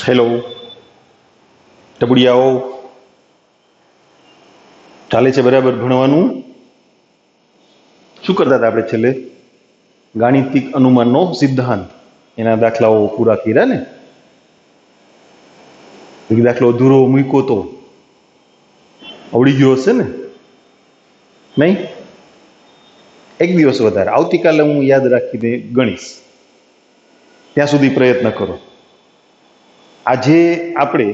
Hello ટબુડિયાઓ, ચાલે છે બરાબર ભણવાનું? શું કરતા હતા આપણે છેલ્લે? ગાણિતિક અનુમાનનો સિદ્ધાંત, એના દાખલાઓ પૂરા કર્યા ને? એક દાખલો અધૂરો મૂક્યો તો આવડી ગયો હશે ને? નહીં? એક દિવસ વધારે, આવતીકાલે હું યાદ રાખીને ગણીશ, ત્યાં સુધી પ્રયત્ન કરો. આજે આપણે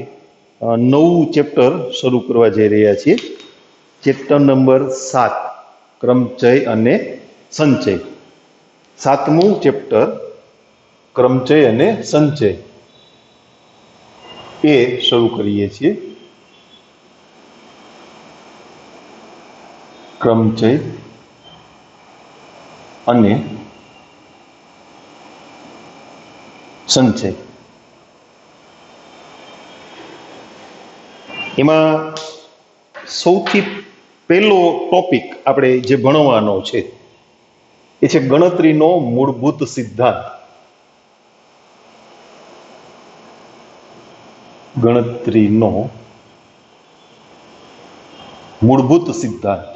નવું ચેપ્ટર શરૂ કરવા જઈ રહ્યા છીએ, ચેપ્ટર નંબર 7, ક્રમચય અને સંચય. 7મું ચેપ્ટર, ક્રમચય અને સંચય, એ શરૂ કરીએ છીએ. ક્રમચય અને સંચય. એમાં સૌથી પહેલો ટોપિક આપણે જે ભણવાનો છે એ છે ગણતરીનો મૂળભૂત સિદ્ધાંત. ગણતરીનો મૂળભૂત સિદ્ધાંત.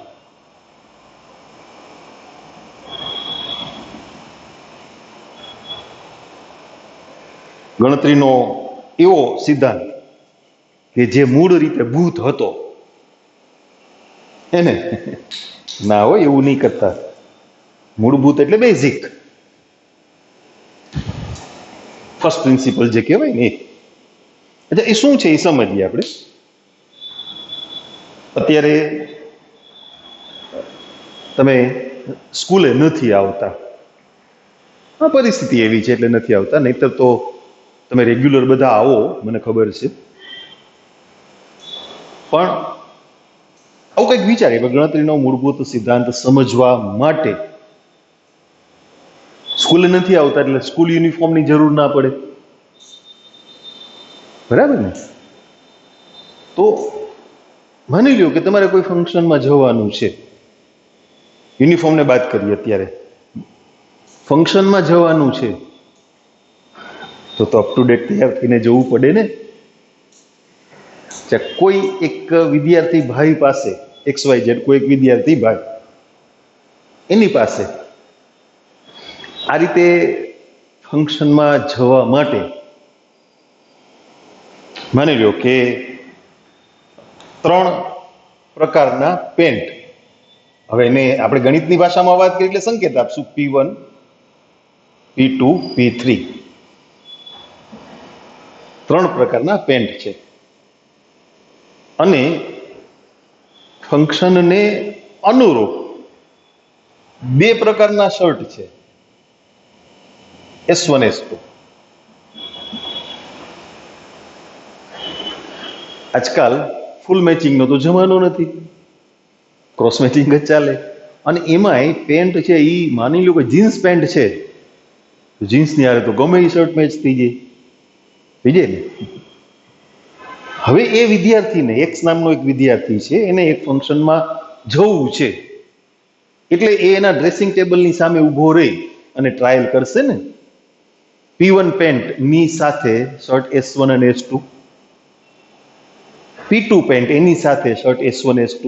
ગણતરીનો એવો સિદ્ધાંત કે જે મૂળ રીતે ભૂત હતો એને ના હોય એવું નહીં કરતા. મૂળભૂત એટલે બેઝિક, ફર્સ્ટ પ્રિન્સિપલ જે કહેવાય ને. એટલે એ શું છે એ સમજીએ આપણે. અત્યારે તમે સ્કૂલે નથી આવતા, આ પરિસ્થિતિ એવી છે એટલે નથી આવતા, નહીતર તો તમે રેગ્યુલર બધા આવો, મને ખબર છે. પણ આવું કંઈક વિચારીએ કે ગણતરીનો મૂળભૂત સિદ્ધાંત સમજવા માટે સ્કૂલે નથી આવતા એટલે સ્કૂલ યુનિફોર્મની જરૂર ના પડે, બરાબર ને? તો માની લ્યો કે તમારે કોઈ ફંક્શનમાં જવાનું છે, યુનિફોર્મને બાદ કરીએ, અત્યારે ફંક્શનમાં જવાનું છે તો અપ ટુ ડેટ તૈયાર થઈને જવું પડે ને. કોઈ એક વિદ્યાર્થી ભાઈ પાસે, XYZ કોઈ એક વિદ્યાર્થી ભાઈ, એની પાસે આ રીતે ફંક્શનમાં જવા માટે માની લો કે 3 પ્રકારના પેન્ટ, હવે એને આપણે ગણિતની ભાષામાં વાત કરીએ એટલે સંકેત આપશું, P1, P2, P3, 3 પ્રકારના પેન્ટ છે. અને ફંક્શનને અનુરૂપ 2 પ્રકારના શર્ટ છે, S1, S2. આજકાલ ફૂલ મેચિંગનો તો જમાનો નથી, ક્રોસ મેચિંગ જ ચાલે. અને એમાંય પેન્ટ છે એ માની લો કે જીન્સ પેન્ટ છે, જીન્સની હારે તો ગમે એ શર્ટ મેચ થઈ જાય ને. હવે એ વિદ્યાર્થીને, X નામનો એક વિદ્યાર્થી છે, એને એક ફંક્શનમાં જવું છે, એટલે એ એના ડ્રેસિંગ ટેબલની સામે ઊભો રહી અને ટ્રાયલ કરશે ને. P1 પેન્ટની સાથે શર્ટ S1 અને S2, P2 પેન્ટ એની સાથે shirt S1, S2,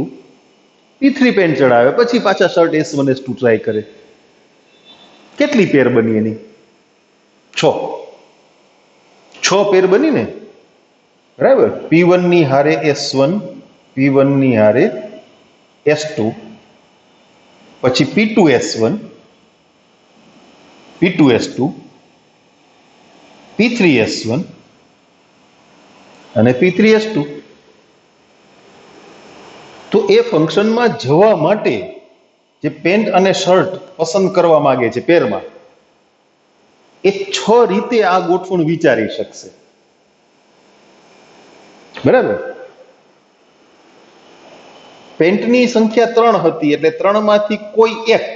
P3 pant ચડાવે, પછી પાછા શર્ટ S1, S2 ટ્રાય કરે. કેટલી પેર બની એની? 6 પેર બની ને, બરાબર? P1 ની હારે S1, P1 ની હારે S2, પછી P2 S1, P2 S2, P3 S1 અને P3 S2. તો એ ફંક્શનમાં જવા માટે જે પેન્ટ અને શર્ટ પસંદ કરવા માંગે છે પેરમાં, એ 6 રીતે આ ગોઠવણ વિચારી શકશે, બરાબર? પેન્ટની સંખ્યા 3 હતી એટલે 3 માંથી કોઈ એક,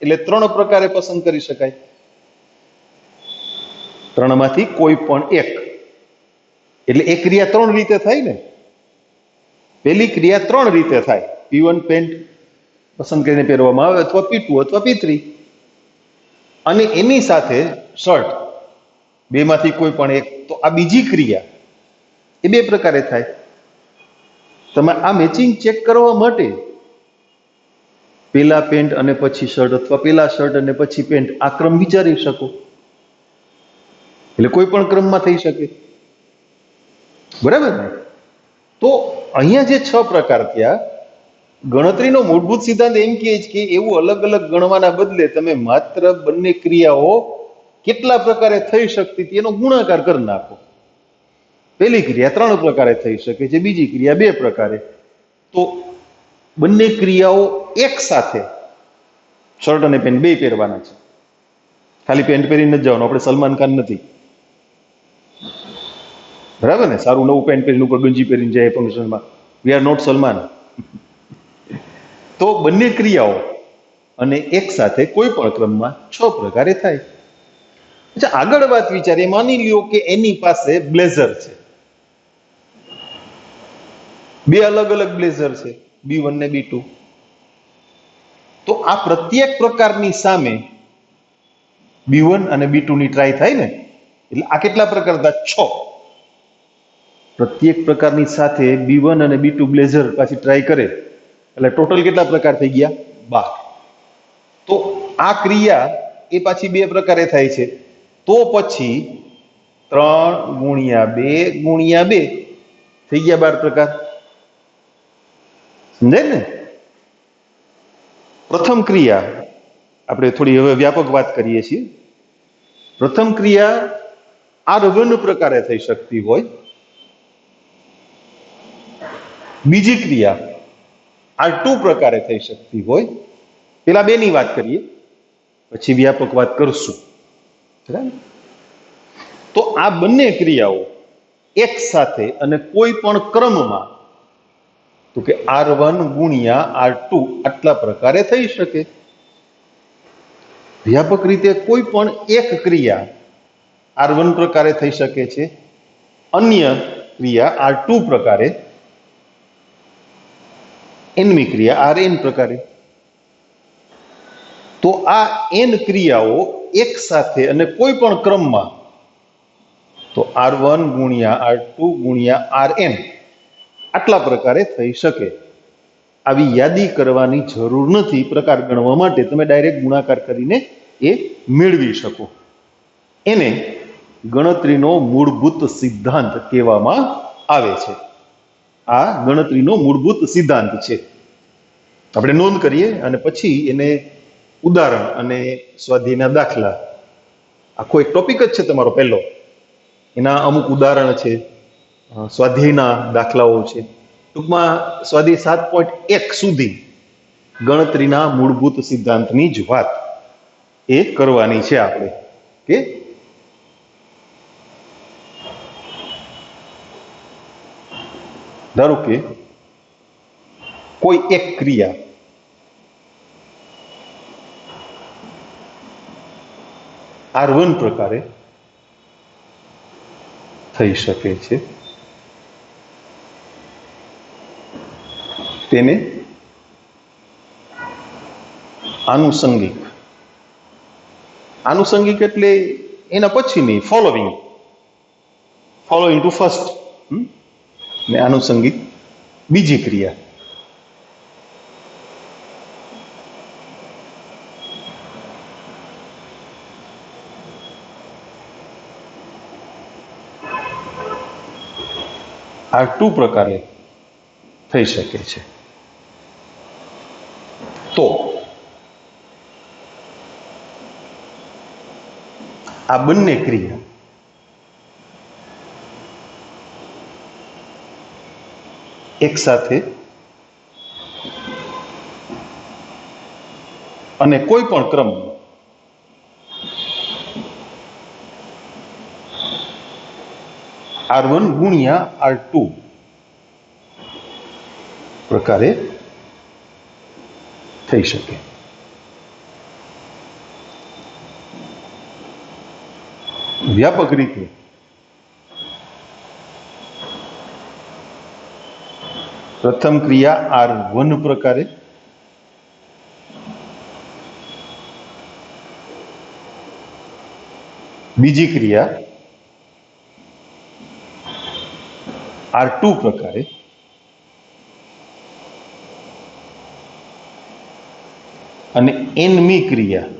એટલે 3 પ્રકારે પસંદ કરી શકાય. 3 માંથી કોઈ પણ એક, એટલે એ ક્રિયા 3 રીતે થાય ને. પહેલી ક્રિયા 3 રીતે થાય, P1 પેન્ટ પસંદ કરીને પહેરવામાં આવે, અથવા P2 અથવા P3, અને એની સાથે શર્ટ, બેમાંથી કોઈ પણ એક. તો આ બીજી ક્રિયા એ બે પ્રકારે થાય. તમે આ મેચિંગ ચેક કરવા માટે પેલા પેન્ટ અને પછી શર્ટ અથવા પેલા શર્ટ અને પછી પેન્ટ આ ક્રમ વિચારી શકો. એટલે કોઈ પણ ક્રમમાં થઈ શકે, બરાબર ને? તો અહીંયા જે 6 પ્રકાર થયા, ગણતરીનો મૂળભૂત સિદ્ધાંત એમ કહે છે કે એવું અલગ અલગ ગણવાના બદલે તમે માત્ર બંને ક્રિયાઓ કેટલા પ્રકારે થઈ શકતી હતી એનો ગુણાકાર કરી નાખો. પહેલી ક્રિયા 3 પ્રકારે થઈ શકે છે, બીજી ક્રિયા 2 પ્રકારે. તો બંને ક્રિયાઓ એક સાથે શર્ટ અને પેન્ટ બે પહેરવાના છે. ખાલી પેન્ટ પહેરીને જ જવાનું, આપણે સલમાન ખાન નથી, બરાબર ને? સારું નવું પેન્ટ પહેરીને ઉપર ગંજી પહેરીને જાય ફંક્શનમાં. We are not Salman. તો બંને ક્રિયાઓ અને એક સાથે કોઈ પણ ક્રમમાં 6 પ્રકારે થાય. અચ્છા, આગળ વાત વિચારીએ. માની લ્યો કે એની પાસે બ્લેઝર છે, બે અલગ અલગ બ્લેઝર છે, B1 ને B2. તો આ પ્રત્યેક પ્રકારની સામે B1 અને B2 ની ટ્રાય થાય ને, એટલે આ કેટલા પ્રકાર હતા? 6. પ્રત્યેક પ્રકારની સાથે B1 અને B2 બ્લેઝર પાછી ટ્રાય કરે એટલે ટોટલ કેટલા પ્રકાર થઈ ગયા? 12. તો આ ક્રિયા એ પાછી 2 પ્રકારે થાય છે. તો પછી 3 ગુણ્યા 2 ગુણ્યા 2 થઈ ગયા 12 પ્રકાર. સમજાય ને? પ્રથમ ક્રિયા આપણે થોડી હવે વ્યાપક વાત કરીએ છીએ. પ્રથમ ક્રિયા R1 પ્રકારે થઈ શકતી હોય, બીજી ક્રિયા R2 પ્રકારે થઈ શકતી હોય. પેલા બે ની વાત કરીએ, પછી વ્યાપક વાત કરશું, બરાબર? તો આ બંને ક્રિયાઓ એક સાથે અને કોઈ પણ ક્રમમાં, તો કે R1 ગુણ્યા R2 આટલા પ્રકારે થઈ શકે. વ્યાપક રીતે કોઈ પણ એક ક્રિયા R1 પ્રકારે થઈ શકે છે, અન્ય ક્રિયા R2 પ્રકારે, એનમી ક્રિયા Rn પ્રકારે. તો આ n ક્રિયાઓ એક સાથે અને કોઈ પણ ક્રમમાં, તો R1 ગુણ્યા R2 ગુણ્યા Rn આટલા પ્રકારે થઈ શકે. આવી યાદી કરવાની જરૂર નથી. પ્રકાર ગણવા માટે તમે ડાયરેક્ટ ગુણાકાર કરીને એ મેળવી શકો. એને ગણતરીનો મૂળભૂત સિદ્ધાંત કહેવામાં આવે છે. આ ગણતરીનો મૂળભૂત સિદ્ધાંત છે. આપણે નોંધ કરીએ અને પછી એને ઉદાહરણ અને સ્વાધ્યાયના દાખલા, આખો એક ટોપિક જ છે તમારો પહેલો, એના અમુક ઉદાહરણ છે, સ્વાધ્યાયના દાખલાઓ છે. ટૂંકમાં સ્વાધ્યાય 7.1 સુધી ગણતરીના મૂળભૂત સિદ્ધાંતની જ વાત એ કરવાની છે આપણે. કે ધારો કે કોઈ એક ક્રિયા R1 પ્રકારે થઈ શકે છે, તેને આનુષંગિક, આનુષંગિક એટલે એના પછીની ફોલોઈંગ ટુ ફર્સ્ટ, ને આનુષંગિક બીજી ક્રિયા. R2 પ્રકારે થઈ શકે છે. તો આ બંને ક્રિયા એક સાથે અને કોઈ પણ ક્રમ R1 ગુણ્યા R2 પ્રકારે થઈ શકે. વ્યાપક રીતે પ્રથમ ક્રિયા R1 પ્રકારે, બીજી ક્રિયા R2 પ્રકારે અને nમી ક્રિયા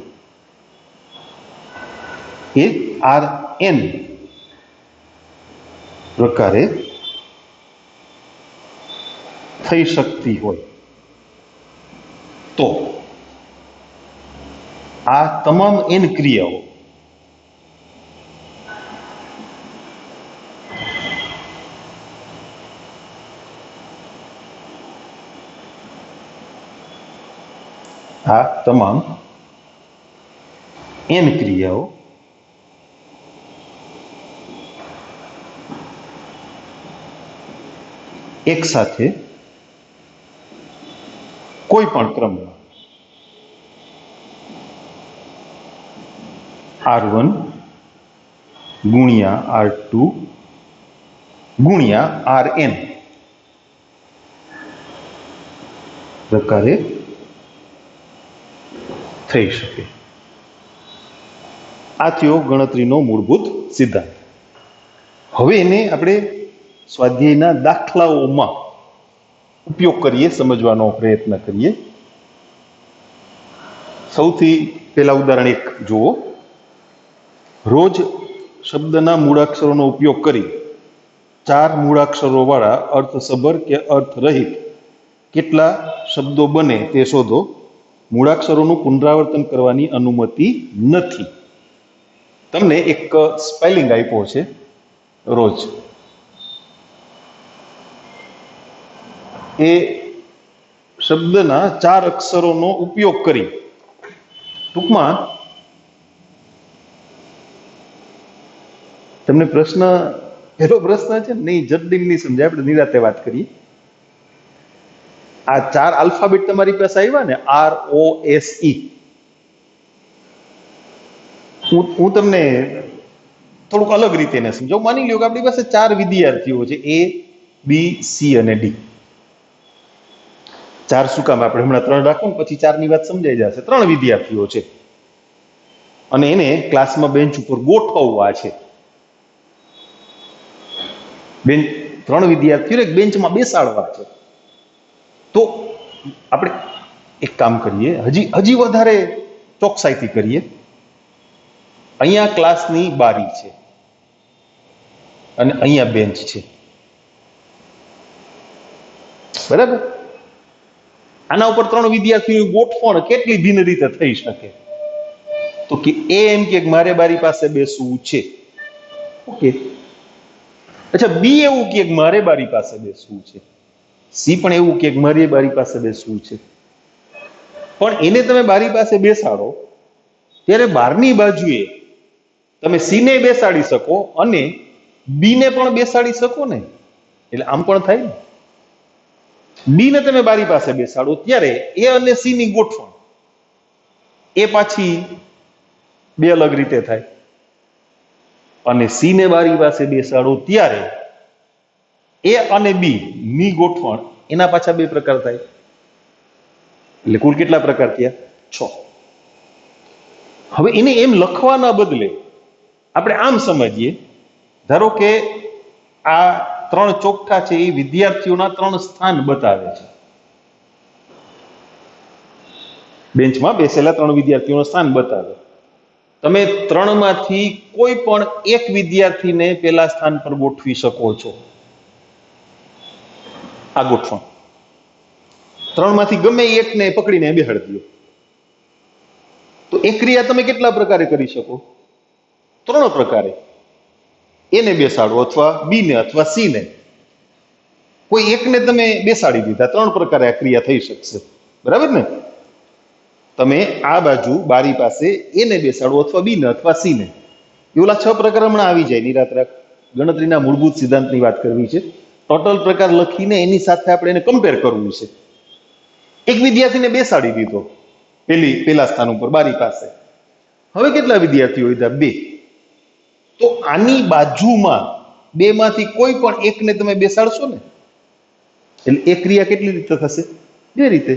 એ Rn પ્રકારે થઈ શકતી હોય તો આ તમામ n ક્રિયાઓ એક સાથે કોઈ પણ ક્રમમાં R1 ગુણ્યા R2 ગુણ્યા Rn પ્રકારે થઈ શકે. આ થયો ગણતરીનો મૂળભૂત સિદ્ધાંત. હવે એને આપણે સ્વાધ્યાયના દાખલાઓમાં ઉપયોગ કરીએ, સમજવાનો પ્રયત્ન કરીએ. સૌથી પહેલા ઉદાહરણ 1 જુઓ. રોજ શબ્દના મૂળાક્ષરોનો ઉપયોગ કરી 4 મૂળાક્ષરો વાળા અર્થસભર કે અર્થરહિત કેટલા શબ્દો બને તે શોધો. મૂળાક્ષરોનું પુનરાવર્તન કરવાની અનુમતિ નથી. તમને એક સ્પેલિંગ આપ્યો છે રોજ. એ શબ્દના 4 અક્ષરોનો ઉપયોગ કરી ટૂંકમાં તમને પહેલો પ્રશ્ન છે ને, નહીં જટિલ નહીં સમજાય, આપણે નિરાતે વાત કરીએ. આ 4 આલ્ફાબેટ તમારી પાસે આવ્યા ને, ROSE. હું તમને થોડુંક અલગ રીતે એને સમજાવું. માની લ્યો કે આપણી પાસે 4 વિદ્યાર્થીઓ છે, A, B, C અને D. 4 શું કામ? આપણે હમણાં 3 રાખો ને પછી 4 ની વાત સમજાઈ જશે. 3 વિદ્યાર્થીઓ છે અને એને ક્લાસમાં બેન્ચ ઉપર ગોઠવવા છે. 3 વિદ્યાર્થીઓ એક બેન્ચમાં બેસાડવા છે. તો આપણે એક કામ કરીએ, હજી વધારે ચોકસાઈથી કરીએ. અહીંયા ક્લાસની બારી છે અને અહીંયા બેન્ચ છે, બરાબર? આના ઉપર 3 વિદ્યાર્થીઓની ગોઠવણ કેટલી ભિન્ન રીતે થઈ શકે? તો કે A એમ કે મારે બારી પાસે બેસવું છે, ઓકે. અચ્છા, B એવું કે મારે બારી પાસે બેસવું છે. C પણ એવું કે મારે બારી પાસે બેસવું છે. પણ એને તમે બારી પાસે બેસાડો ત્યારે બહારની બાજુએ તમે C ને બેસાડી શકો અને B ને પણ બેસાડી શકો ને. એટલે આમ પણ થાય ને. B ને તમે બારી પાસે બેસાડો ત્યારે A અને C ની ગોઠવણ એ પાછી 2 અલગ રીતે થાય, અને C ને બારી પાસે બેસાડો ત્યારે A અને B ની ગોઠવણ એના પાછા 2 પ્રકાર થાય. એટલે કુલ કેટલા પ્રકાર થયા? 6. હવે એને એમ લખવાના બદલે આપણે આમ સમજીએ. ધારો કે આ 3 ચોકઠા છે એ વિદ્યાર્થીઓના 3 સ્થાન બતાવે છે. બેન્ચમાં બેસેલા 3 વિદ્યાર્થીઓનું સ્થાન બતાવે. તમે 3 માંથી કોઈ પણ એક વિદ્યાર્થીને પેલા સ્થાન પર ગોઠવી શકો છો. આ ગોઠવણ 3 માંથી ગમે એકને પકડીને બેસાડી દો. તો એક ક્રિયા તમે કેટલા પ્રકારે કરી શકો? 3 પ્રકારે. એને બેસાડો અથવા B ને અથવા C ને. કોઈ એકને તમે બેસાડી દીધા, 3 પ્રકારે આ ક્રિયા થઈ શકશે, બરાબર ને? તમે આ બાજુ બારી પાસે એને બેસાડો અથવા B ને અથવા C ને. એ ઓલા 6 પ્રકાર હમણાં આવી જાય. નિરાત રાખ. ગણતરીના મૂળભૂત સિદ્ધાંતની વાત કરવી છે. ટોટલ પ્રકાર લખીને એની સાથે આપણે એને કમ્પેર કરવું છે. એક વિદ્યાર્થીને બેસાડી દીધો પેલા સ્થાન ઉપર બારી પાસે. હવે કેટલા વિદ્યાર્થીઓ હતા? 2. તો આની બાજુમાં 2 માંથી કોઈ પણ એકને તમે બેસાડશો ને, એટલે એક ક્રિયા કેટલી રીતે થશે? 2 રીતે.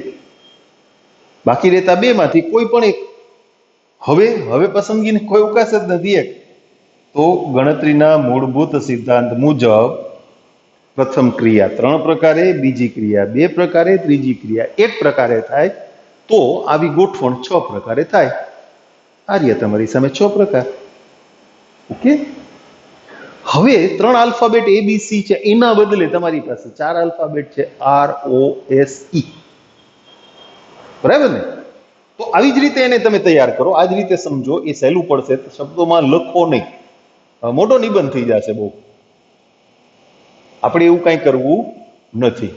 બાકી રહેતા 2 માંથી કોઈ પણ એક. હવે પસંદગીને કોઈ અવકાશ જ નથી. એક તો ગણતરીના મૂળભૂત સિદ્ધાંત મુજબ પ્રથમ ક્રિયા 3 પ્રકારે, બીજી ક્રિયા 2 પ્રકારે, ત્રીજી ક્રિયા 1 પ્રકારે થાય તો આવી ગોઠવણ 6 પ્રકારે થાય. આ રહ્યા તમારી સામે 6 પ્રકાર. ઓકે. હવે 3 આલ્ફાબેટ ABC છે, એના બદલે તમારી પાસે 4 આલ્ફાબેટ છે, ROSE. બરાબર ને? તો આવી જ રીતે એને તમે તૈયાર કરો, આ જ રીતે સમજો, એ સહેલું પડશે. શબ્દોમાં લખો નહીં, મોટો નિબંધ થઈ જશે બહુ. આપણે એવું કાંઈ કરવું નથી.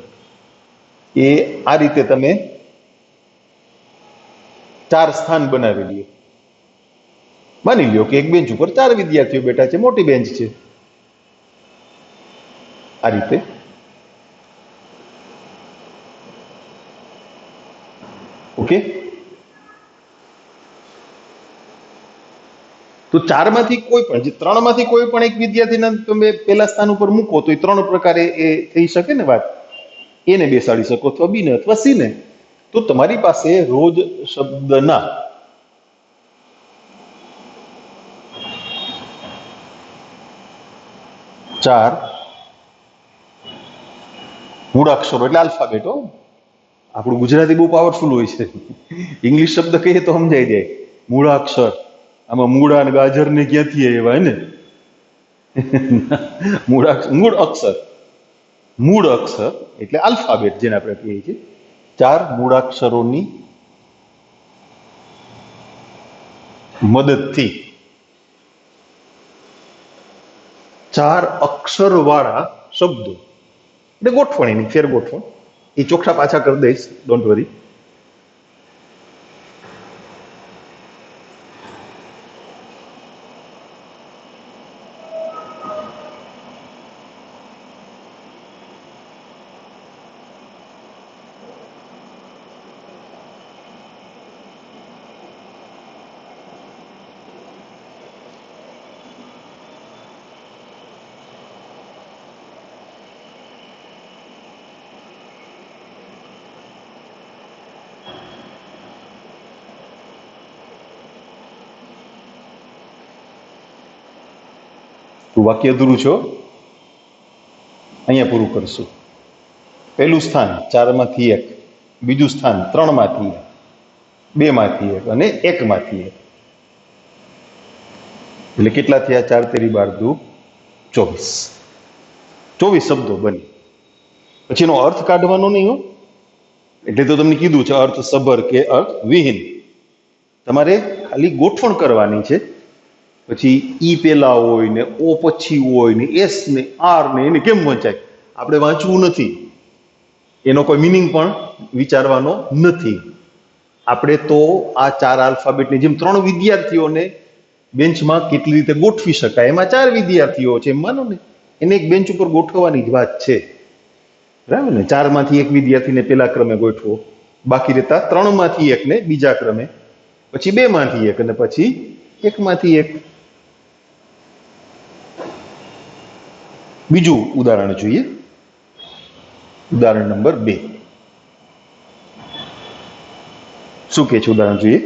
એ આ રીતે તમે 4 સ્થાન બનાવી લ્યો. માની લ્યો કે એક બેન્ચ ઉપર 4 વિદ્યાર્થીઓ બેઠા છે, મોટી બેન્ચ છે. આ રીતે ઓકે. તો 4 માંથી કોઈ પણ, જે 3 માંથી કોઈ પણ એક વિદ્યાર્થીને તમે પહેલા સ્થાન ઉપર મૂકો તો એ 3 પ્રકારે એ થઈ શકે ને વાત. એને બેસાડી શકો, અથવા બી ને અથવા સી ને. તો તમારી પાસે રોજ શબ્દના 4 મૂળાક્ષરો એટલે આલ્ફાબેટો. આપણું ગુજરાતી બહુ પાવરફુલ હોય છે. ઇંગ્લિશ શબ્દ કહીએ તો સમજાઈ જાય. મૂળાક્ષર, આમાં મૂળા અને ગાજર ને ક્યાંથી આવ્યા ને? મૂળ અક્ષર એટલે આલ્ફાબેટ, જેને આપણે કહીએ છીએ. 4 મૂળાક્ષરોની મદદથી 4 અક્ષર વાળા શબ્દો એટલે ગોઠવણ, એની ફેર ગોઠવણ. એ ચોખ્ખા પાછા કરી દઈશ, ડોન્ટ વરી. વાક્ય અધૂરું છો, અહીંયા પૂરું કરશું. પહેલું સ્થાન 4 માંથી 1, બીજું સ્થાન 3 માંથી 1, 2 માંથી 1 અને 1 માંથી 1. એટલે કેટલા થયા? 4 તેરી 12 દુ 24. 24 શબ્દો બની. પછી એનો અર્થ કાઢવાનો નહીં હો. એટલે તો તમને કીધું છે અર્થ સભર કે અર્થ વિહીન. તમારે ખાલી ગોઠવણ કરવાની છે. પછી ઈ પેલા હોય ને ઓ પછી હોય ને એસ ને આર ને એને કેમ વંચાય આપણે વાંચવું નથી. એનો કોઈ મિનિંગ પણ વિચારવાનો નથી. આપણે તો આ 4 આલ્ફાબેટની જેમ 3 વિદ્યાર્થીઓને બેન્ચમાં કેટલી રીતે ગોઠવી શકાય, એમાં 4 વિદ્યાર્થીઓ છે એમ માનો ને, એને એક બેન્ચ ઉપર ગોઠવવાની જ વાત છે. બરાબર ને? 4 માંથી એક વિદ્યાર્થીને પેલા ક્રમે ગોઠવો, બાકી રહેતા 3 માંથી એકને બીજા ક્રમે, પછી 2 માંથી 1 અને પછી 1 માંથી 1. બીજું ઉદાહરણ જોઈએ. ઉદાહરણ નંબર 2 શું કે છે? ઉદાહરણ જોઈએ.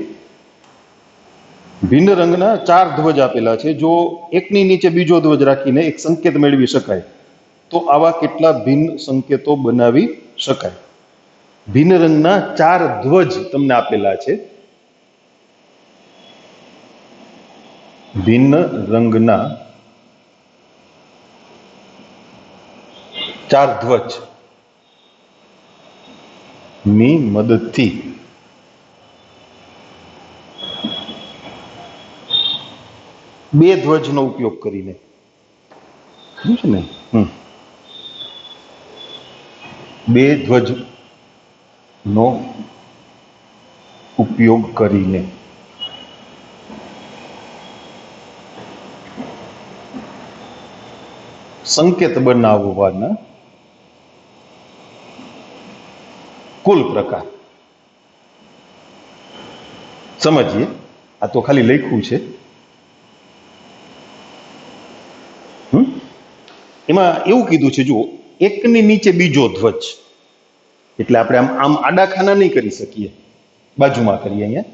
ભિન્ન રંગના 4 ધ્વજ આપેલા છે. જો એકની નીચે બીજો ધ્વજ રાખીને એક સંકેત મેળવી શકાય તો આવા કેટલા ભિન્ન સંકેતો બનાવી શકાય? ભિન્ન રંગના 4 ધ્વજ તમને આપેલા છે. ભિન્ન રંગના 4 ધ્વજ ની મદદથી બે ધ્વજનો ઉપયોગ કરીને, છે ને, બે ધ્વજનો ઉપયોગ કરીને સંકેત બનાવવાના કુલ પ્રકાર. સમજીએ. આ તો ખાલી લખ્યું છે. એમાં એવું કીધું છે, જુઓ, એકની નીચે બીજો ધ્વજ એટલે આપણે આમ આડા ખાના નહીં કરી શકીએ, બાજુમાં કરીએ. અહીંયા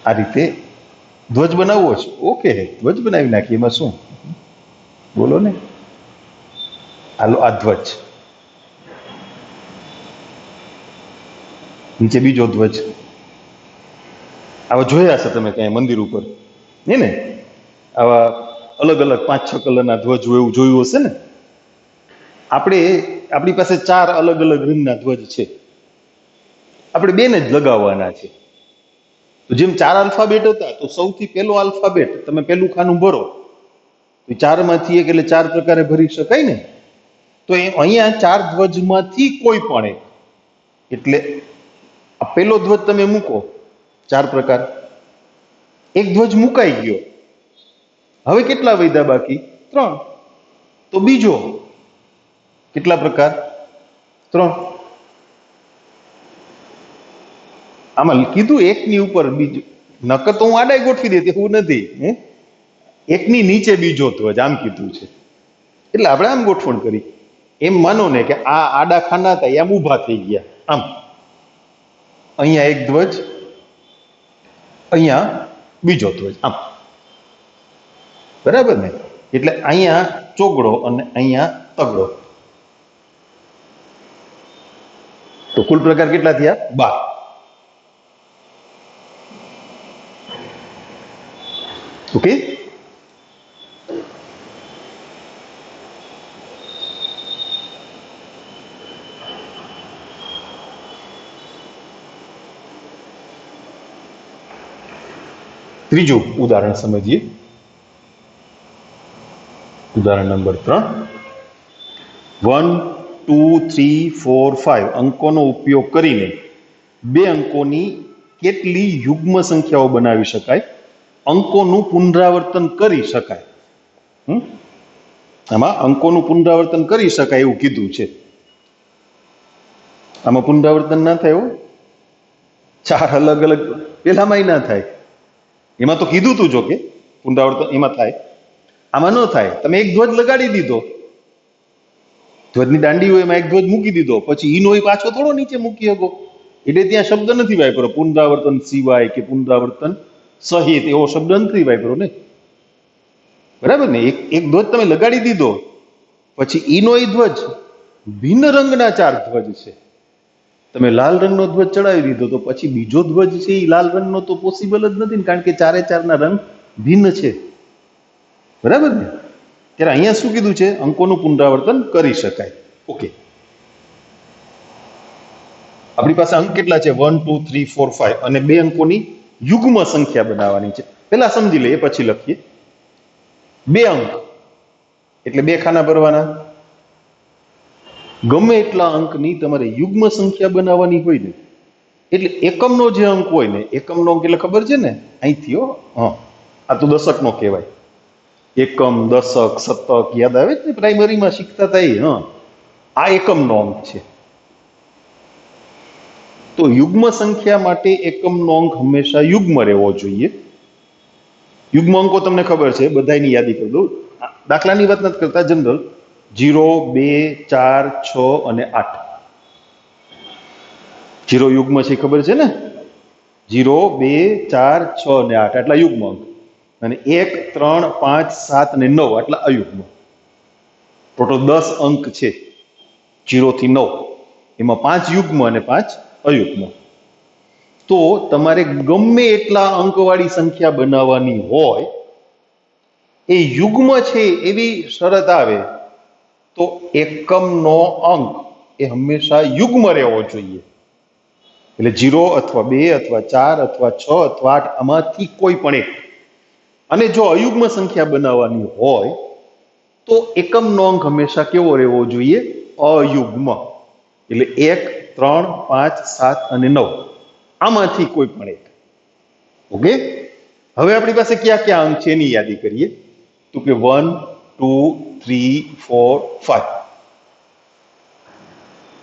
આ રીતે ધ્વજ બનાવવો છે. ઓકે, ધ્વજ બનાવી નાખીએ, એમાં શું? બોલો ને. આ ધ્વજ, નીચે બીજો ધ્વજ. આવા જોયા હશે તમે ક્યાંય મંદિર ઉપર ને આવા અલગ અલગ 5-6 કલરના ધ્વજ હોય એવું જોયું હશે ને. આપણી પાસે 4 અલગ અલગ રંગના ધ્વજ છે, આપણે બેને જ લગાવવાના છે. તો જેમ 4 આલ્ફાબેટ હતા, તો સૌથી પહેલો આલ્ફાબેટ તમે પહેલું ખાનું ભરો, તો 4 માંથી એક, એટલે 4 પ્રકારે ભરી શકાય ને. તો અહીંયા 4 ધ્વજમાંથી કોઈ પણ એક, એટલે આ પહેલો ધ્વજ તમે મૂકો, 4 પ્રકાર, એક ધ્વજ મુકાઈ ગયો, હવે કેટલા વધ્યા બાકી? 3. તો બીજો કેટલા પ્રકાર? 3. આમાં કીધું એકની ઉપર બીજું, નકર તો હું આડાઈ ગોઠવી દેતી, એવું નથી. એકની નીચે બીજો ધ્વજ આમ કીધું છે, એટલે આપણે આમ ગોઠવણ કરી. એમ માનો ને કે આ આડા ખાના હતા, એમ ઊભા થઈ ગયા આમ. અહીંયા એક ધ્વજ, અહીંયા બીજો ધ્વજ આમ, બરાબર ને. એટલે અહીંયા ચોગડો અને અહીંયા તગડો. તો કુલ પ્રકાર કેટલા થયા? 12. ઓકે. ત્રીજું ઉદાહરણ સમજીએ. ઉદાહરણ નંબર 3. 1, 2, 3, 4, 5 અંકોનો ઉપયોગ કરીને 2 અંકોની કેટલી યુગ્મ સંખ્યાઓ બનાવી શકાય, અંકોનું પુનરાવર્તન કરી શકાય. આમાં અંકોનું પુનરાવર્તન કરી શકાય એવું કીધું છે. આમાં પુનરાવર્તન ના થાય એવું, 4 અલગ અલગ પેલામાં ના થાય. એમાં તો કીધું તું, જો કે પુનરાવર્તન એમાં થાય, આમાં ન થાય. તમે એક ધ્વજ લગાડી દીધો, ધ્વજની દાંડી હોય એમાં એક ધ્વજ મૂકી દીધો, પછી ઈનો પાછો થોડો નીચે મૂકી શકો, એટલે ત્યાં શબ્દ નથી વાપરો પુનરાવર્તન સિવાય કે પુનરાવર્તન સહિત, એવો શબ્દ નથી વાપરો ને, બરાબર ને. એક ધ્વજ તમે લગાડી દીધો, પછી ઈનો ધ્વજ, ભિન્ન રંગના 4 ધ્વજ છે, તમે લાલ રંગનો ધ્વજ ચડાવી દીધો, તો પછી બીજો ધ્વજ છે એ લાલ રંગનો તો પોસિબલ જ નથી ને, કારણ કે 4 ના રંગ ભિન્ન છે, બરાબર ને. ત્યારે અહીંયા શું કીધું છે? અંકોનું પુનરાવર્તન કરી શકાય. ઓકે, આપણી પાસે અંક કેટલા છે? 1, 2, 3, 4, 5 અને 2 અંકોની યુગ્મ સંખ્યા બનાવવાની છે. પેલા સમજી લઈએ, પછી લખીએ. 2 અંક એટલે 2 ખાના ભરવાના. ગમે એટલા અંકની તમારે યુગ્મ સંખ્યા બનાવવાની હોય ને, એટલે એકમનો જે અંક હોય ને, એકમનો અંક એટલે ખબર છે ને, અહીંથી આ તો દશકનો કહેવાય. એકમ, દશક, શતક યાદ આવે ને, પ્રાઇમરીમાં શીખતા હતા. આ એકમનો અંક છે. તો યુગ્મ સંખ્યા માટે એકમનો અંક હંમેશા યુગ્મ રહેવો જોઈએ. યુગ્મ અંકો તમને ખબર છે, બધાની યાદી કરી દઉં. દાખલાની વાત નથી કરતા, જનરલ. 0, 2, 4, 6 અને 8. 0 યુગ્મ છે, ખબર છે ને? 0, 2, 4, 6 અને 8 આટલા યુગ્મ અંક, અને 1, 3, 5, 7 અને 9 આટલા અયુગ્મ. ટોટલ 10 અંક છે, 0 થી 9. એમાં 5 યુગ્મ અને 5 અયુગ્મ. તો તમારે ગમે એટલા અંકવાળી સંખ્યા બનાવવાની હોય, એ યુગ્મ છે એવી શરત આવે તો એકમનો અંક એ હંમેશા યુગ્મ રહેવો જોઈએ. એટલે 0 અથવા 2 અથવા 4 અથવા 6 અથવા 8 આમાંથી કોઈ પણ એક. અને જો અયુગ્મ સંખ્યા બનાવવાની હોય તો એકમનો અંક હંમેશા કેવો રહેવો જોઈએ? અયુગ્મ. એટલે 1, 3, 5, 7 અને 9 આમાંથી કોઈ પણ એક. ઓકે, હવે આપણી પાસે ક્યાં ક્યાં અંક છે એની યાદી કરીએ. તો કે 1, 2, 3, 4, 5.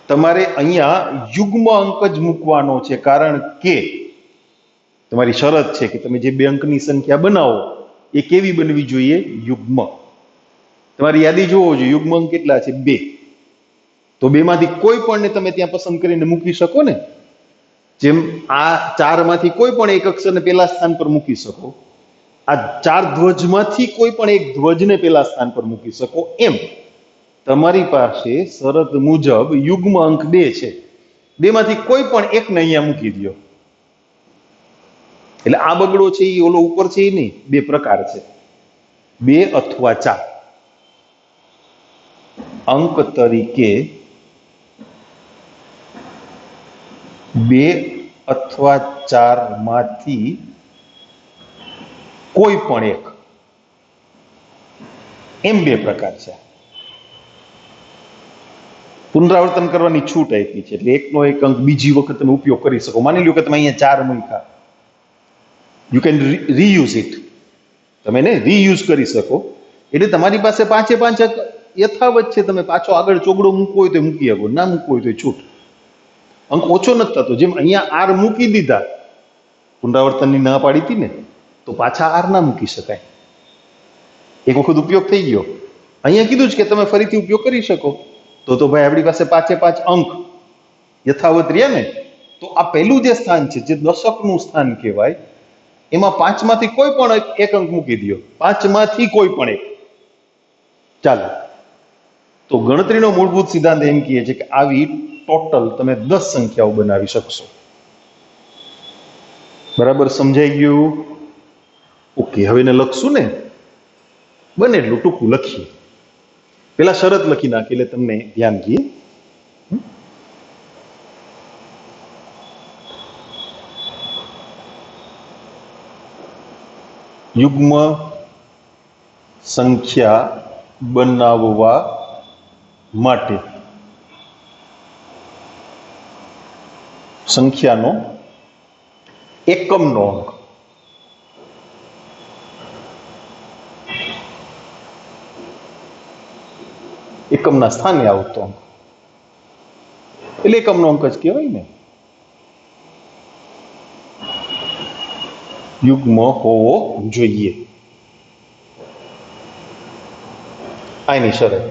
તમારે અહીંયા યુગ્મ અંક જ મૂકવાનો છે, કારણ કે તમારી શરત છે કે તમે જે 2 અંકની સંખ્યા બનાવો એ કેવી બનવી જોઈએ? યુગ્મ. તમારી યાદી જોવો જોઈએ, યુગ્મ અંક કેટલા છે? 2. તો 2 માંથી કોઈ પણ ને તમે ત્યાં પસંદ કરીને મૂકી શકો ને. જેમ આ 4 માંથી કોઈ પણ એક અક્ષરને પેલા સ્થાન પર મૂકી શકો, આ 4 ધ્વજમાંથી કોઈ પણ એક ધ્વજને પેલા સ્થાન પર મૂકી શકો, એમ તમારી પાસે શરત મુજબ યુગ્મ અંક 2 છે, બેમાંથી કોઈ પણ એકને અહીંયા મૂકી દો. એટલે આ બગડો છે એ ઓલો ઉપર છે એ નહીં, બે પ્રકાર છે, 2 અથવા 4. અંક તરીકે 2 અથવા 4 માંથી કોઈ પણ એક, એમ બે પ્રકાર છે. પુનરાવર્તન કરવાની છૂટ આપી છે, એટલે એકનો એક અંક બીજી વખત તમે ઉપયોગ કરી શકો. માની લો કે તમે અહીંયા 4 મૂક્યા, યુ કેન રીયુઝ ઇટ, તમે એને રીયુઝ કરી શકો. એટલે તમારી પાસે 5 અંક યથાવત છે, તમે પાછો આગળ ચોગડો મૂકવો હોય તો મૂકી શકો, ના મૂકવો હોય તો છૂટ. અંક ઓછો નથી થતો. જેમ અહીંયા આર મૂકી દીધા, પુનરાવર્તનની ના પાડી હતી ને, તો પાછા આર ના મૂકી શકાય, એક વખત ઉપયોગ થઈ ગયો. અહીંયા કીધું જ કે તમે ફરીથી ઉપયોગ કરી શકો. તો ભાઈ આપણી પાસે 5 અંક યથાવત રહ્યા ને. તો આ પહેલું જે સ્થાન છે, જે દશકનું સ્થાન કહેવાય, એમાં 5 માંથી કોઈ પણ એક અંક મૂકી દો, 5 માંથી કોઈ પણ એક. ચાલો, તો ગણતરીનો મૂળભૂત સિદ્ધાંત એમ કહે છે કે આવી ટોટલ તમે 10 સંખ્યાઓ બનાવી શકશો. બરાબર સમજાઈ ગયું? ઓકે, હવે એને લખશું ને, બને એટલું ટૂંકું લખીએ. પેલા શરત લખી નાખી એટલે તમને ધ્યાન રહીએ. યુગ્મ સંખ્યા બનાવવા માટે સંખ્યાનો એકમનો અંક એકમના સ્થાને આવતો અંક એટલે એકમનો અંક જ કહેવાય ને. યુગ્મ હોવો જોઈએ, આની શરત.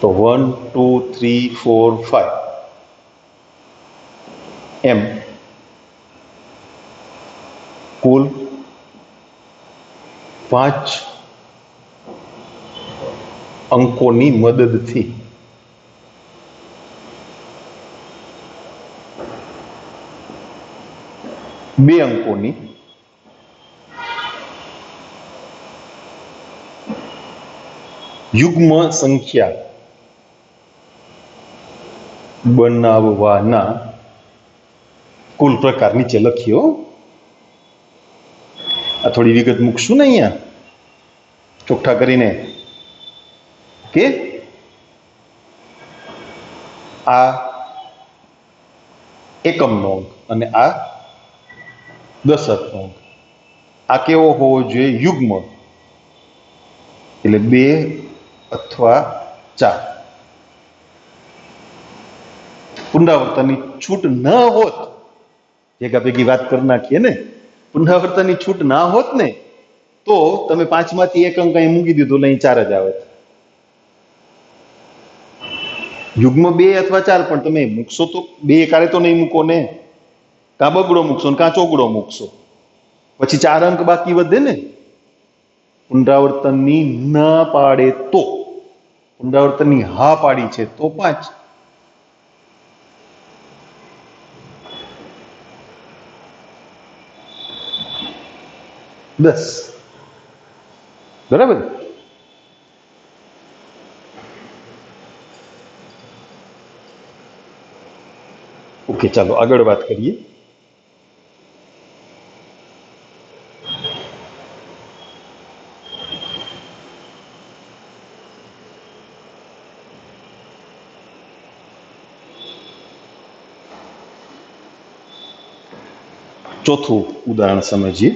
તો 1 2 3 4 5 એમ કુલ 5 અંકોની મદદથી બે અંકોની યુગ્મ સંખ્યા બનાવવાના કુલ પ્રકાર નીચે લખ્યો. આ થોડી વિગત મૂકશું ને અહીંયા ચોખ્ઠા કરીને કે આ એકમનો અંક અને આ દશકનો અંક. આ કેવો હોવો જોઈએ? યુગ્મ, એટલે 2 અથવા 4. પુનરાવર્તનની છૂટ ન હોત, ભેગા ભેગી વાત કરી નાખીએ ને, પુનરાવર્તનની છૂટ ના હોત ને, તો તમે 5 માંથી એક અંક અહીં મૂકી દીધો, અહીં 4 જ આવે. યુગ્મ 2 અથવા 4, પણ તમે મૂકશો તો 2 એકારે તો નહીં મૂકો ને, કાં બગડો મૂકશો ને કાં ચોગડો મૂકશો, પછી 4 અંક બાકી વધે ને. પુનરાવર્તનની ના પાડે તો, પુનરાવર્તનની હા પાડી છે તો 5. દસ. બરાબર? ઓકે, ચાલો આગળ વાત કરીએ. ચોથું ઉદાહરણ સમજીએ.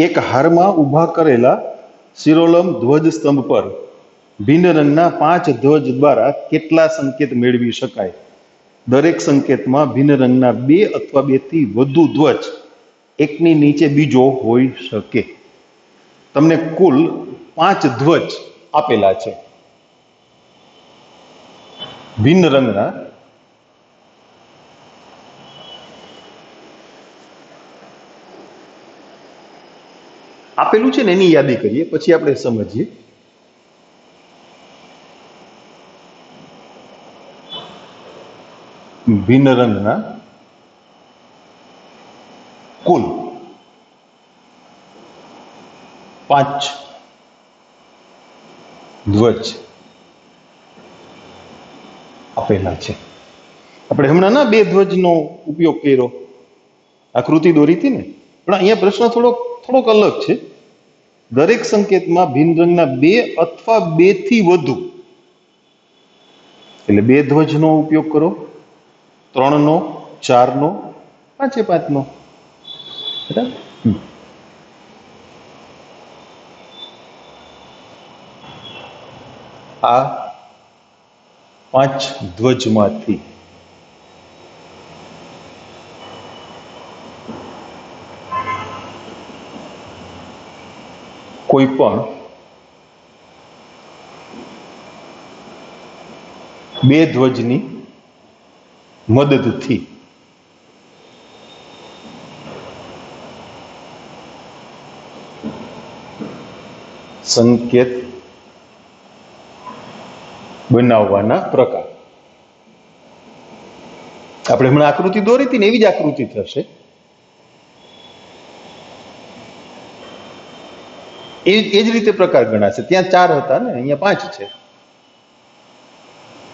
એક હારમાં ઊભા કરેલા શિરોલંબ ધ્વજ સ્તંભ પર ભિન્ન રંગના 5 ધ્વજ દ્વારા કેટલા સંકેત મેળવી શકાય? દરેક સંકેતમાં ભિન્ન રંગના 2 અથવા 2 થી વધુ ધ્વજ એકની નીચે બીજો હોઈ શકે. તમને કુલ 5 ધ્વજ આપેલા છે ભિન્ન રંગના. આપેલું છે ને એની યાદી કરીએ, પછી આપણે સમજીએ. ભિન્ન રંગના કુલ 5 ધ્વજ આપેલા છે. આપણે હમણાં ના 2 ધ્વજનો ઉપયોગ કર્યો, આકૃતિ દોરી હતી ને, પણ અહીંયા પ્રશ્ન થોડોક અલગ છે. દરેક સંકેતમાં ભિન્ન રંગના 2 અથવા 2 થી વધુ, એટલે 2 ધ્વજનો ઉપયોગ કરો, 3 નો, 4 નો, 5 નો. બરાબર. આ 5 ધ્વજમાંથી કોઈ પણ 2 ધ્વજની મદદથી સંકેત બનાવવાના પ્રકાર. આપણે હમણાં આકૃતિ દોરી હતી ને એવી જ આકૃતિ થશે. એ જ રીતે પ્રકાર ગણાશે. ત્યાં 4 હતા ને, અહીંયા 5 છે.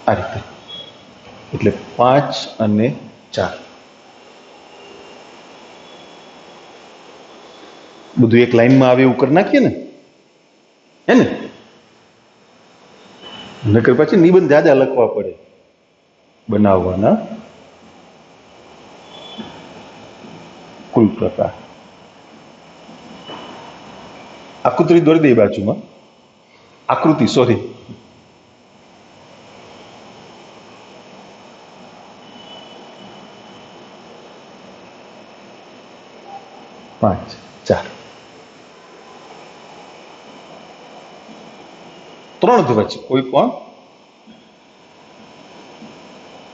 આ રીતે, એટલે 5 અને 4 બધું એક લાઈનમાં આવે એવું કરી નાખીએ ને, હે ને? નકર પછી નિબંધ જાજા લખવા પડે. બનાવવાના કુલ પ્રકાર. આકૃતિ દોરી દે બાજુમાં. આકૃતિ, સોરી. પાંચ, 4. 3 ધ્વજ, કોઈ પણ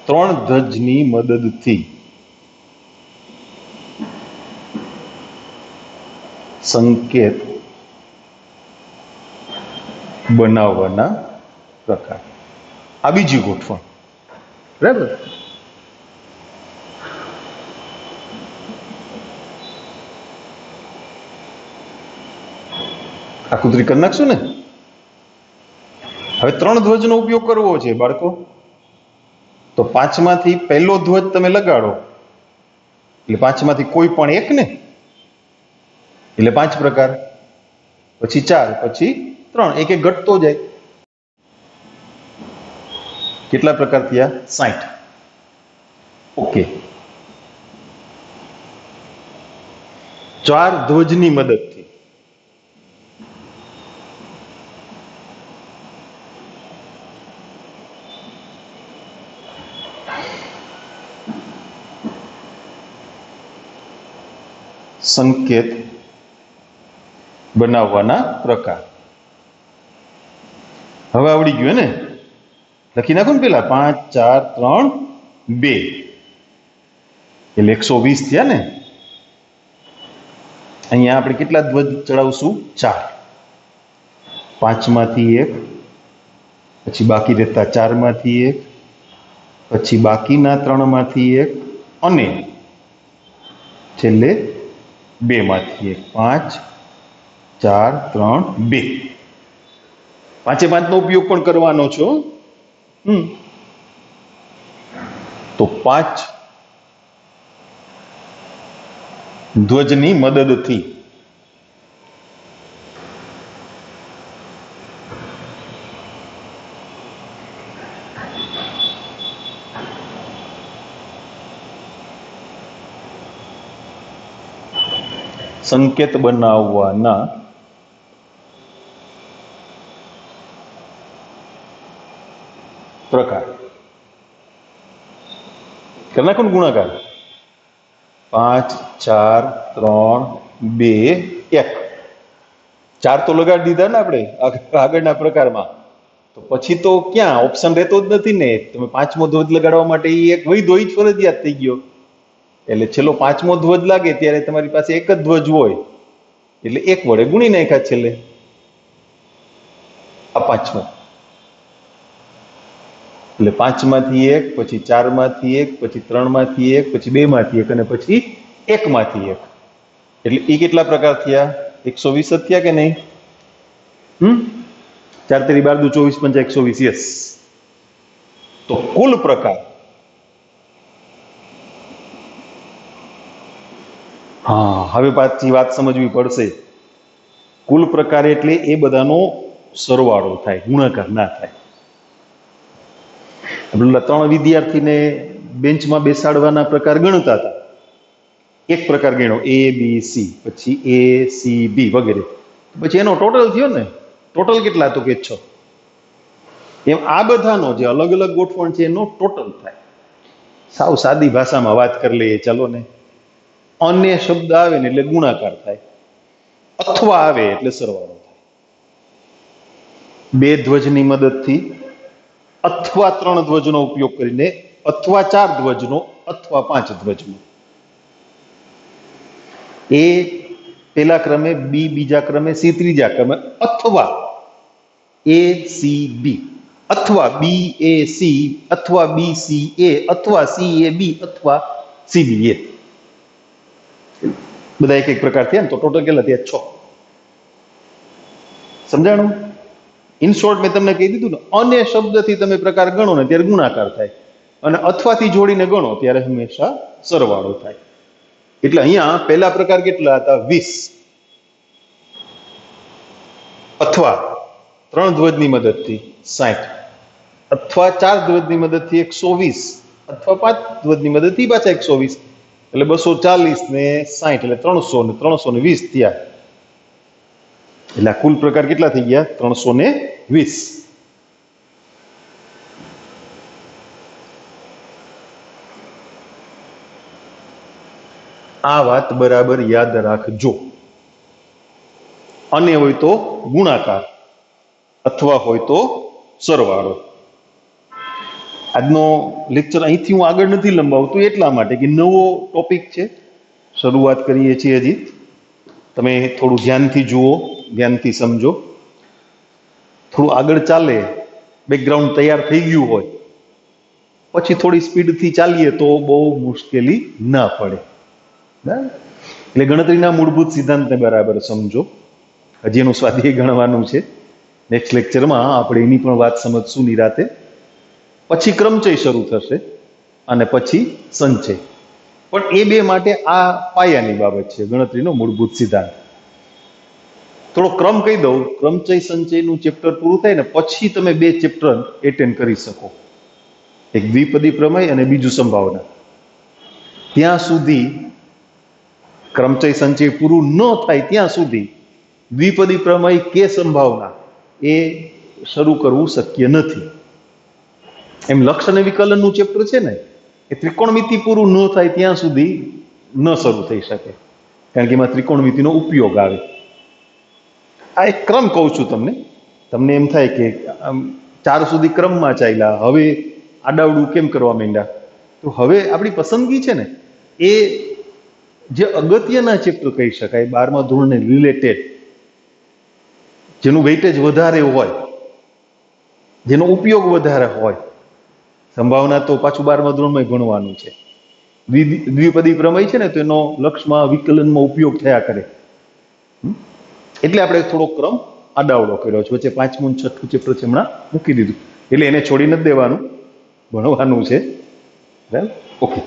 3 ધ્વજની મદદથી સંકેત બનાવવાના પ્રકાર. આ બીજી ગોઠવણ. બરાબર. આકૃતિ કરી નાખશું ને. હવે 3 ધ્વજનો ઉપયોગ કરવો છે બાળકો, તો 5 માંથી પહેલો ધ્વજ તમે લગાડો, એટલે 5 માંથી કોઈ પણ એક ને, એટલે 5 પ્રકાર, પછી 4, પછી 3, એક એક ઘટતો જાય. કેટલા પ્રકાર થયા? 60. ઓકે. 4 ધ્વજની મદદથી સંકેત બનાવવાના પ્રકાર. હવે આવડી ગયું ને? લખી નાખો ને પેલા 5, 4, 3, 2, એટલે 120 થયા ને. અહીંયા આપણે કેટલા ધ્વજ ચડાવશું? 4. 5 માંથી 1, પછી બાકી રહેતા 4 માંથી 1, પછી બાકીના 3 માંથી 1, અને છેલ્લે 2 માંથી 1. 5, 4, 3, 2. 5 નો ઉપયોગ પણ કરવાનો છો. તો 5 ધ્વજની મદદથી સંકેત બનાવવાના પ્રકાર. કરી નાખો ને ગુણાકાર. 5, 4, 3, 2, 1. 4 તો લગાડી દીધા ને આપણે આગળના પ્રકારમાં. તો પછી તો ક્યાં ઓપ્શન રહેતો જ નથી ને. તમે 5મો ધ્વજ લગાડવા માટે એક વધ્યો, ઈ જ ફરજિયાત થઈ ગયો. એટલે છેલ્લો 5મો ધ્વજ લાગે ત્યારે તમારી પાસે એક જ ધ્વજ હોય, એટલે 1 વડે ગુણી નાખ્યા છેલ્લે. આ 5માં, એટલે 5 માંથી 1, પછી 4 માંથી 1, પછી 3 માંથી 1, પછી 2 માંથી 1 અને પછી 1 માંથી 1. એટલે એ કેટલા પ્રકાર થયા? 120 થયા કે નહીં? 4 તેરી 12 દુ 24 પંચા 120. યસ. તો કુલ પ્રકાર, હા, હવે પાછી વાત સમજવી પડશે. કુલ પ્રકાર એટલે એ બધાનો સરવાળો થાય, ગુણાકાર ના થાય. આપણે 3 વિદ્યાર્થીને બેન્ચમાં બેસાડવાના પ્રકાર ગણતા હતા. એક પ્રકાર ગણ્યો A B C, પછી A C B વગેરે, પછી એનો ટોટલ થયો ને. ટોટલ કેટલા? તો કે 6. એમ આ બધાનો જે અલગ અલગ ગોઠવણ છે એનો ટોટલ થાય. સાવ સાદી ભાષામાં વાત કરી લઈએ ચાલો ને. અન્ય શબ્દ આવે ને એટલે ગુણાકાર થાય, અથવા આવે એટલે સરવાળો થાય. 2 ધ્વજની મદદથી અથવા 3 ધ્વજનો ઉપયોગ કરીને, અથવા 4 ધ્વજનો, અથવા 5 ધ્વજનો. A પહેલા ક્રમે, B બીજા ક્રમે, C ત્રીજા ક્રમે, અથવા A C B, અથવા B A C, અથવા B C A, અથવા C A B, અથવા C B A. બધા એક એક પ્રકાર થયા ને, તો ટોટલ કેટલા થયા? 6. સમજાણું? ઇન શોર્ટ મેં તમને કહી દીધું ને, અન્ય શબ્દથી તમે પ્રકાર ગણો ને ત્યારે ગુણાકાર થાય, અને અથવાથી જોડીને ગણો ત્યારે હંમેશા સરવાળો થાય. એટલે અહીંયા પહેલા પ્રકાર કેટલા હતા? 20. અથવા 3 ધ્વજની મદદથી 60, અથવા 4 ધ્વજની મદદથી 120, અથવા 5 ધ્વજની મદદથી પાછા 120. એટલે 240 ને 60 એટલે 300 ને 320 થયા. એટલે કુલ પ્રકાર કેટલા થઈ ગયા? 320. આ વાત બરાબર યાદ રાખજો. અને હોય તો ગુણાકાર, અથવા હોય તો સરવાળો. આજનો લેક્ચર અહીંથી હું આગળ નથી લંબાવતું એટલા માટે કે નવો ટોપિક છે, શરૂઆત કરીએ છીએ હજી. તમે થોડું ધ્યાનથી જુઓ, ધ્યાનથી સમજો. થોડું આગળ ચાલે, બેકગ્રાઉન્ડ તૈયાર થઈ ગયું હોય, પછી થોડી સ્પીડથી ચાલીએ તો બહુ મુશ્કેલી ના પડે. એટલે ગણતરીના મૂળભૂત સિદ્ધાંતને બરાબર સમજો. હજી એનું સ્વાધ્યાય ગણવાનું છે. નેક્સ્ટ લેક્ચરમાં આપણે એની પણ વાત સમજશું નિરાતે. પછી ક્રમચય શરૂ થશે અને પછી સંચય. પણ એ બે માટે આ પાયાની બાબત છે, ગણતરીનો મૂળભૂત સિદ્ધાંત. થોડો ક્રમ કહી દઉં. ક્રમચય સંચયનું ચેપ્ટર પૂરું થાય ને પછી તમે 2 ચેપ્ટર એટેન્ડ કરી શકો. એક દ્વિપદી પ્રમેય અને બીજું સંભાવના. ત્યાં સુધી ક્રમચય સંચય પૂરું ન થાય ત્યાં સુધી દ્વિપદી પ્રમેય કે સંભાવના એ શરૂ કરવું શક્ય નથી. એમ લક્ષ અને વિકલનનું ચેપ્ટર છે ને, એ ત્રિકોણમિતિ પૂરું ન થાય ત્યાં સુધી ન શરૂ થઈ શકે, કારણ કે એમાં ત્રિકોણમિતિનો ઉપયોગ આવે. આ એક ક્રમ કહું છું તમને. તમને એમ થાય કે 4 સુધી ક્રમમાં ચાલ્યા, હવે આડાવડું કેમ કરવા માંડ્યા? તો હવે આપણી પસંદગી છે ને, એ જે અગત્યના ચેપ્ટર કહી શકાય 12મા ધોરણને રિલેટેડ, જેનું વેઇટેજ વધારે હોય, જેનો ઉપયોગ વધારે હોય. સંભાવના તો પાછું 12મા ધોરણમાં ભણવાનું છે. દ્વિપદી પ્રમેય છે ને, તો એનો લક્ષમાં વિકલનમાં ઉપયોગ થયા કરે. એટલે આપણે થોડો ક્રમ આડાવડો કર્યો છે. વચ્ચે 5મું અને 6ઠું ચેપ્ટર છે હમણાં મૂકી દીધું. એટલે એને છોડી નથી દેવાનું, ભણવાનું છે. બરાબર? ઓકે.